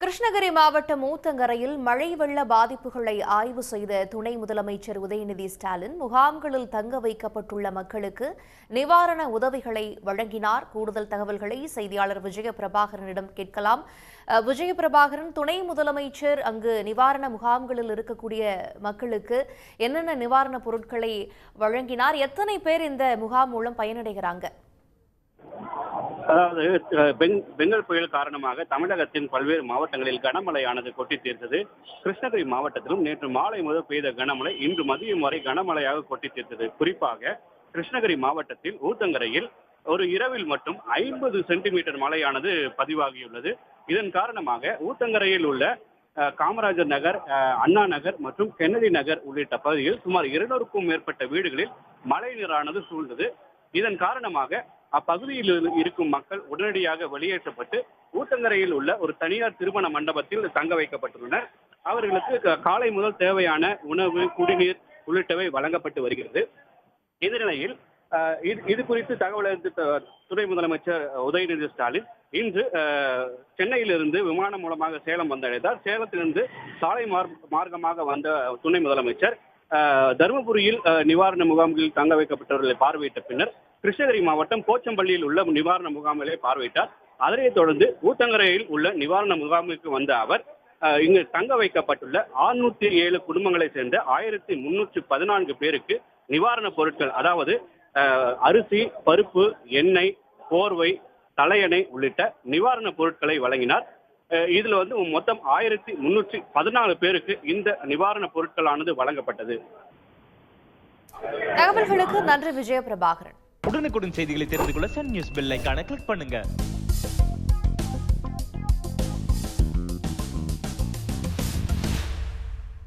கிருஷ்ணகிரி மாவட்டம் ஊத்தங்கரையில் மழை வெள்ள பாதிப்புகளை ஆய்வு செய்த துணை முதலமைச்சர் உதயநிதி ஸ்டாலின் முகாம்களில் தங்க வைக்கப்பட்டுள்ள மக்களுக்கு நிவாரண உதவிகளை வழங்கினார். கூடுதல் தகவல்களை செய்தியாளர் விஜயபிரபாகரனிடம் கேட்கலாம். விஜயபிரபாகரன், துணை முதலமைச்சர் அங்கு நிவாரண முகாம்களில் இருக்கக்கூடிய மக்களுக்கு என்னென்ன நிவாரணப் பொருட்களை வழங்கினார்? எத்தனை பேர் இந்த முகாம் மூலம் பயனடைகிறாங்க? அதாவது பெங்கல் புயல் காரணமாக தமிழகத்தின் பல்வேறு மாவட்டங்களில் கனமழையானது கொட்டி தீர்த்தது. கிருஷ்ணகிரி மாவட்டத்திலும் நேற்று மாலை முதல் பெய்த கனமழை இன்று மதியம் வரை கனமழையாக கொட்டி தீர்த்தது. குறிப்பாக கிருஷ்ணகிரி மாவட்டத்தில் ஊத்தங்கரையில் ஒரு இரவில் மட்டும் 50 சென்டிமீட்டர் மழையானது பதிவாகியுள்ளது. இதன் காரணமாக ஊத்தங்கரையில் உள்ள காமராஜர் நகர், அண்ணா நகர் மற்றும் கென்னடி நகர் உள்ளிட்ட பகுதியில் சுமார் 200க்கும் மேற்பட்ட வீடுகளில் மழை நீரானது சூழ்ந்தது. இதன் காரணமாக அப்பகுதியில் இருக்கும் மக்கள் உடனடியாக வெளியேற்றப்பட்டு ஊத்தங்கரையில் உள்ள ஒரு தனியார் திருமண மண்டபத்தில் தங்க வைக்கப்பட்டுள்ளனர். அவர்களுக்கு காலை முதல் தேவையான உணவு, குடிநீர் உள்ளிட்டவை வழங்கப்பட்டு வருகிறது. இந்த நிலையில் இது குறித்து தகவல் அறிந்த துணை முதலமைச்சர் உதயநிதி ஸ்டாலின் இன்று சென்னையிலிருந்து விமானம் மூலமாக சேலம் வந்தடைந்தார். சேலத்திலிருந்து சாலை மார்க்கமாக வந்த துணை முதலமைச்சர் தருமபுரியில் நிவாரண முகாம்களில் தங்க வைக்கப்பட்டவர்களை பார்வையிட்ட பின்னர் கிருஷ்ணகிரி மாவட்டம் போச்சம்பள்ளியில் உள்ள நிவாரண முகாம்களை பார்வையிட்டார். அதனைத் தொடர்ந்து ஊத்தங்கரையில் உள்ள நிவாரண முகாமுக்கு வந்த அவர் இங்கு தங்க வைக்கப்பட்டுள்ள 607 குடும்பங்களை சேர்ந்த 1314 பேருக்கு நிவாரணப் பொருட்கள், அதாவது அரிசி, பருப்பு, எண்ணெய், போர்வை, தலையணை உள்ளிட்ட நிவாரணப் பொருட்களை வழங்கினார். இதுல மொத்தம் 1314 பேருக்கு இந்த நிவாரணப் பொருட்களானது வழங்கப்பட்டது. தகவல்களுக்கு நன்றி விஜயபிரபாகரன். உடனுக்குடன் செய்திகளை தெரிந்து கொள்ள சன் நியூஸ் பெல் ஐகானை கிளிக் பண்ணுங்க.